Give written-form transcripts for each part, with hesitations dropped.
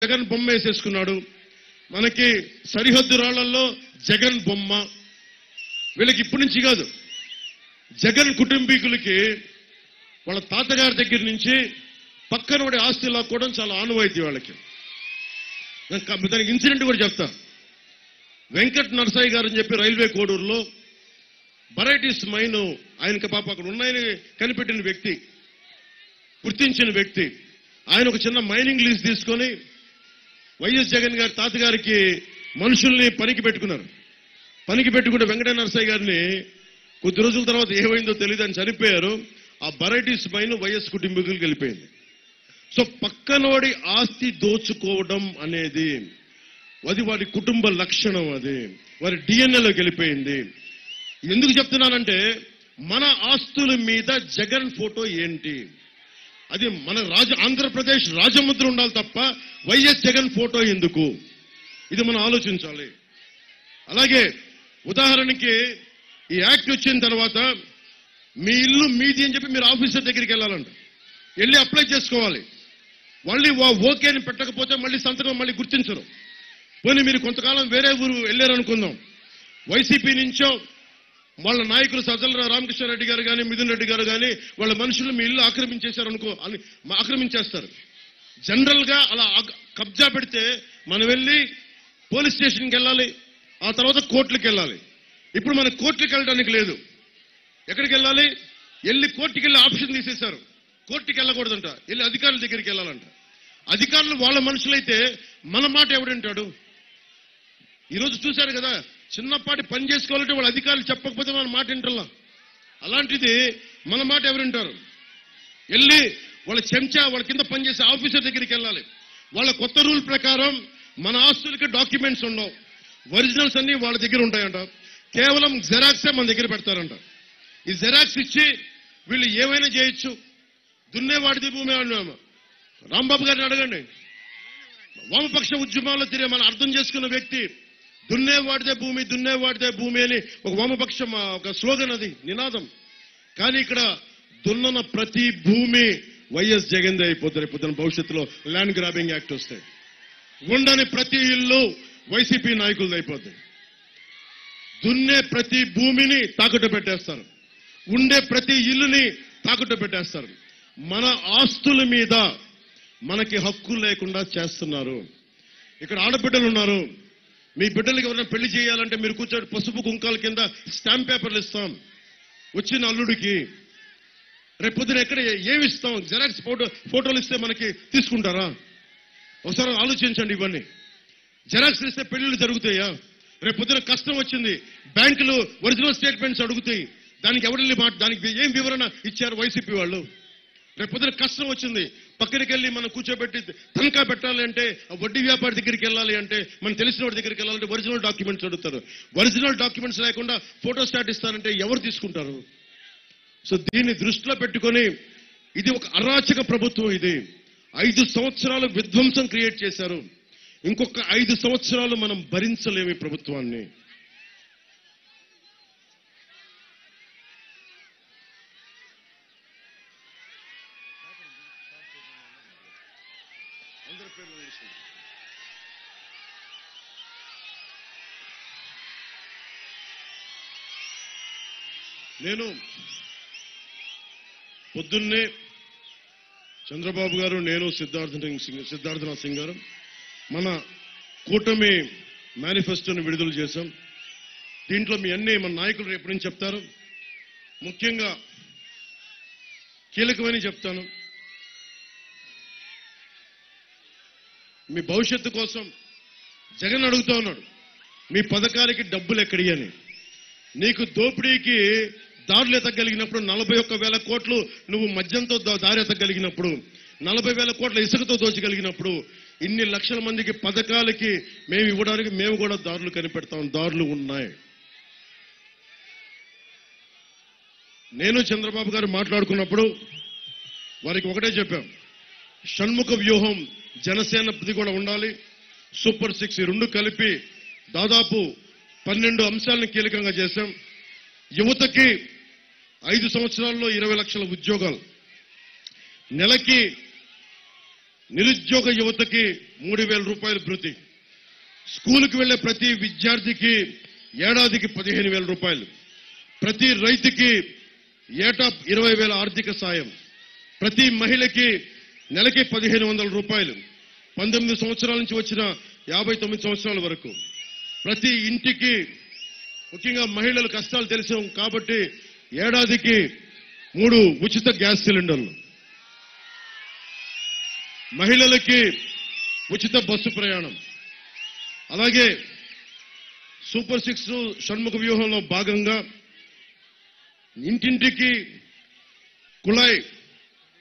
జగన్ బొమ్మ వేసేసుకున్నాడు. మనకి సరిహద్దు రాళ్లలో జగన్ బొమ్మ. వీళ్ళకి ఇప్పటి నుంచి కాదు, జగన్ కుటుంబీకులకి వాళ్ళ తాతగారి దగ్గర నుంచి పక్కనోడి ఆస్తి లాక్కోవడం చాలా ఆనవాయితీ వాళ్ళకి. దానికి ఇన్సిడెంట్ కూడా చెప్తా. వెంకట్ నరసయ్య గారు అని చెప్పి రైల్వే కోడూరులో వెరైటీస్ మైన్ ఆయనకి పాప అక్కడ ఉన్నాయని కనిపెట్టిన వ్యక్తి, గుర్తించిన వ్యక్తి. ఆయన ఒక చిన్న మైనింగ్ లీజ్ తీసుకొని వైఎస్ జగన్ గారి తాతగారికి మనుషుల్ని పనికి పెట్టుకున్నారు. పనికి పెట్టుకుంటే వెంకట నరసయ్య గారిని కొద్ది రోజుల తర్వాత ఏమైందో తెలియదు, అని చనిపోయారు. ఆ వెరైటీస్ మైన్ వైఎస్ కుటుంబీకులకు వెళ్ళిపోయింది. సో పక్కనోడి ఆస్తి దోచుకోవడం అనేది అది వాడి కుటుంబ లక్షణం, అది వారి డిఎన్ఏలోకి వెళ్ళిపోయింది. ఎందుకు చెప్తున్నానంటే మన ఆస్తుల మీద జగన్ ఫోటో ఏంటి, అది మన ఆంధ్రప్రదేశ్ రాజముద్ర ఉండాలి తప్ప వైఎస్ జగన్ ఫోటో ఎందుకు, ఇది మనం ఆలోచించాలి. అలాగే ఉదాహరణకి ఈ యాక్ట్ వచ్చిన తర్వాత మీ ఇల్లు మీది అని చెప్పి మీరు ఆఫీసర్ దగ్గరికి వెళ్ళాలంట, వెళ్ళి అప్లై చేసుకోవాలి. మళ్ళీ ఓకే అని పెట్టకపోతే మళ్ళీ సంతకం మళ్ళీ గుర్తించరు. పోనీ మీరు కొంతకాలం వేరే ఊరు వెళ్ళారనుకుందాం, వైసీపీ నుంచో వాళ్ళ నాయకులు సజ్జల రామకృష్ణారెడ్డి గారు కానీ మిథున్ రెడ్డి గారు కానీ వాళ్ళ మనుషులు మీ ఇల్లు ఆక్రమించేశారనుకో, ఆక్రమించేస్తారు. జనరల్ గా అలా కబ్జా పెడితే మనం వెళ్ళి పోలీస్ స్టేషన్కి వెళ్ళాలి, ఆ తర్వాత కోర్టులకు వెళ్ళాలి. ఇప్పుడు మన కోర్టుకి వెళ్ళడానికి లేదు. ఎక్కడికి వెళ్ళాలి? వెళ్ళి కోర్టుకి వెళ్ళి ఆప్షన్ తీసేశారు. కోర్టుకి వెళ్ళకూడదంట, వెళ్ళి అధికారుల దగ్గరికి వెళ్ళాలంట. అధికారులు వాళ్ళ మనుషులైతే మన మాట ఎవడంటాడు? ఈరోజు చూశారు కదా, చిన్నపాటి పని చేసుకోవాలంటే వాళ్ళ అధికారులు చెప్పకపోతే మన మాట వింటల్లా. అలాంటిది మన మాట ఎవరింటారు? వెళ్ళి వాళ్ళ చెంచా వాళ్ళ కింద పనిచేసే ఆఫీసర్ దగ్గరికి వెళ్ళాలి. వాళ్ళ కొత్త రూల్ ప్రకారం మన ఆస్తులకి డాక్యుమెంట్స్ ఉండవు, ఒరిజినల్స్ అన్ని వాళ్ళ దగ్గర ఉంటాయంట. కేవలం జెరాక్సే మన దగ్గర పెడతారంట. ఈ జెరాక్స్ ఇచ్చి వీళ్ళు ఏమైనా చేయొచ్చు. దున్నేవాడిది భూమి అన్నాము. రాంబాబు గారిని అడగండి, వామపక్ష ఉద్యమాల్లో తిరిగే మనం అర్థం చేసుకున్న వ్యక్తి. దున్నేవాడిదే భూమి, దున్నేవాడిదే భూమి అని ఒక వామపక్షం ఒక స్లోగన్, అది నినాదం. కానీ ఇక్కడ దున్నన ప్రతి భూమి వైఎస్ జగన్దే అయిపోతుంది. రేపు భవిష్యత్తులో ల్యాండ్ గ్రాబింగ్ యాక్ట్ వస్తే ఉండని ప్రతి ఇల్లు వైసీపీ నాయకులది అయిపోతుంది. దున్నే ప్రతి భూమిని తాకట్టు పెట్టేస్తారు, ఉండే ప్రతి ఇల్లుని తాకట్టు పెట్టేస్తారు. మన ఆస్తుల మీద మనకి హక్కు లేకుండా చేస్తున్నారు. ఇక్కడ ఆడబిడ్డలు ఉన్నారు, మీ బిడ్డలకి ఎవరైనా పెళ్లి చేయాలంటే మీరు కూర్చొని పసుపు కుంకాల కింద స్టాంప్ పేపర్లు ఇస్తాం వచ్చిన అల్లుడికి. రేపు పొద్దున ఎక్కడ ఏమి ఇస్తాం? జెరాక్స్ ఫోటోలు ఇస్తే మనకి తీసుకుంటారా? ఒకసారి ఆలోచించండి. ఇవన్నీ జెరాక్స్ ఇస్తే పెళ్లిళ్ళు జరుగుతాయా? రేపు పొద్దున కష్టం వచ్చింది, బ్యాంకులు ఒరిజినల్ స్టేట్మెంట్స్ అడుగుతాయి. దానికి ఎవరిని దానికి ఏం వివరణ ఇచ్చారు వైసీపీ వాళ్ళు? రేపు పొద్దున కష్టం వచ్చింది, పక్కడికి వెళ్ళి మనం కూర్చోబెట్టి తనఖా పెట్టాలి అంటే, వడ్డీ వ్యాపారి దగ్గరికి వెళ్ళాలి అంటే, మనం తెలిసిన వాడి దగ్గరికి వెళ్ళాలంటే ఒరిజినల్ డాక్యుమెంట్స్ అడుగుతారు. ఒరిజినల్ డాక్యుమెంట్స్ లేకుండా ఫోటో స్టాట్ ఇస్తారంటే ఎవరు తీసుకుంటారు? సో దీన్ని దృష్టిలో పెట్టుకొని ఇది ఒక అరాచక ప్రభుత్వం. ఇది 5 సంవత్సరాలు విధ్వంసం క్రియేట్ చేశారు. ఇంకొక 5 సంవత్సరాలు మనం భరించలేము ఈ ప్రభుత్వాన్ని. నేను పొద్దున్నే చంద్రబాబు గారు, నేను సిద్ధార్థనాథ్ సింగ్ గారు మన కూటమి మేనిఫెస్టోని విడుదల చేశాం. దీంట్లో మీ అన్ని మన నాయకులు రేపు నుంచి చెప్తారు. ముఖ్యంగా కీలకమని చెప్తాను, మీ భవిష్యత్తు కోసం జగన్ అడుగుతా ఉన్నాడు, మీ పథకాలకి డబ్బులు ఎక్కడి అని. నీకు దోపిడీకి దారులు ఎత్తగలిగినప్పుడు 41,000 కోట్లు నువ్వు మద్యంతో దారి ఎత్తగలిగినప్పుడు, 40,000 కోట్ల ఇసుకతో దోచగలిగినప్పుడు, ఇన్ని లక్షల మందికి పథకాలకి మేము ఇవ్వడానికి మేము కూడా దారులు కనిపెడతాం. దారులు ఉన్నాయి. నేను చంద్రబాబు గారు మాట్లాడుకున్నప్పుడు వారికి ఒకటే చెప్పాం, షణ్ముఖ వ్యూహం జనసేనది కూడా ఉండాలి, సూపర్ 6 ఈ 2 కలిపి దాదాపు 12 అంశాలను కీలకంగా చేశాం. యువతకి 5 సంవత్సరాల్లో 20 లక్షల ఉద్యోగాలు, నెలకి నిరుద్యోగ యువతకి 3,000 రూపాయలు భృతి, స్కూలుకు వెళ్లే ప్రతి విద్యార్థికి ఏడాదికి 15,000 రూపాయలు, ప్రతి రైతుకి ఏటా 20,000 ఆర్థిక సాయం, ప్రతి మహిళకి నెలకి 1,500 రూపాయలు, 19 సంవత్సరాల నుంచి వచ్చిన 59 సంవత్సరాల వరకు, ప్రతి ఇంటికి, ముఖ్యంగా మహిళల కష్టాలు తెలిసాం కాబట్టి ఏడాదికి 3 ఉచిత గ్యాస్ సిలిండర్లు, మహిళలకి ఉచిత బస్సు ప్రయాణం, అలాగే సూపర్ 6 షణ్ముఖ వ్యూహంలో భాగంగా ఇంటింటికి కుళాయి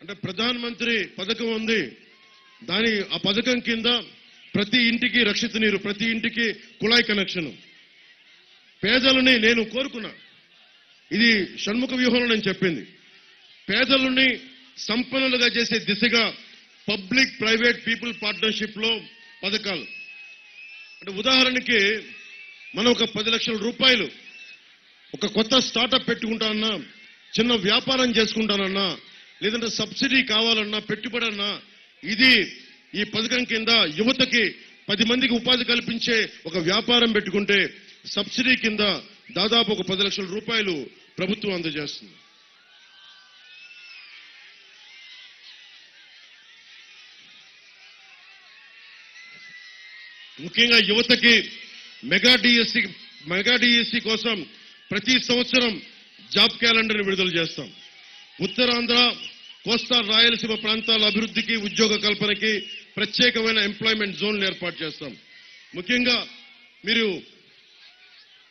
అంటే ప్రధానమంత్రి పథకం ఉంది. ఆ పథకం కింద ప్రతి ఇంటికి రక్షిత నీరు, ప్రతి ఇంటికి కుళాయి కనెక్షన్. పేదలని నేను కోరుకున్నా, ఇది షణ్ముఖ వ్యూహంలో నేను చెప్పింది, పేదలని సంపన్నులుగా చేసే దిశగా పబ్లిక్ ప్రైవేట్ పీపుల్ పార్ట్నర్షిప్ లో పథకాలు. అంటే ఉదాహరణకి మనం ఒక 10 లక్షల రూపాయలు ఒక కొత్త స్టార్టప్ పెట్టుకుంటానన్నా, చిన్న వ్యాపారం చేసుకుంటానన్నా, లేదంటే సబ్సిడీ కావాలన్నా, పెట్టుబడి అన్నా, ఇది ఈ పథకం కింద యువతకి 10 మందికి ఉపాధి కల్పించే ఒక వ్యాపారం పెట్టుకుంటే సబ్సిడీ కింద దాదాపు ఒక 10 లక్షల రూపాయలు ప్రభుత్వం అందజేస్తుంది. ముఖ్యంగా యువతకి మెగా డిఎస్సి కోసం ప్రతి సంవత్సరం జాబ్ క్యాలెండర్ని విడుదల చేస్తాం. ఉత్తరాంధ్ర, కోస్తా రాయలసీమ ప్రాంతాల అభివృద్ధికి, ఉద్యోగ కల్పనకి ప్రత్యేకమైన ఎంప్లాయ్మెంట్ జోన్లు ఏర్పాటు చేస్తాం. ముఖ్యంగా మీరు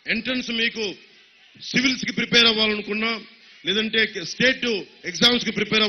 ఎంట్రన్స్ మీకు సివిల్స్ కి ప్రిపేర్ అవ్వాలనుకున్నా, లేదంటే స్టేట్ ఎగ్జామ్స్ కి ప్రిపేర్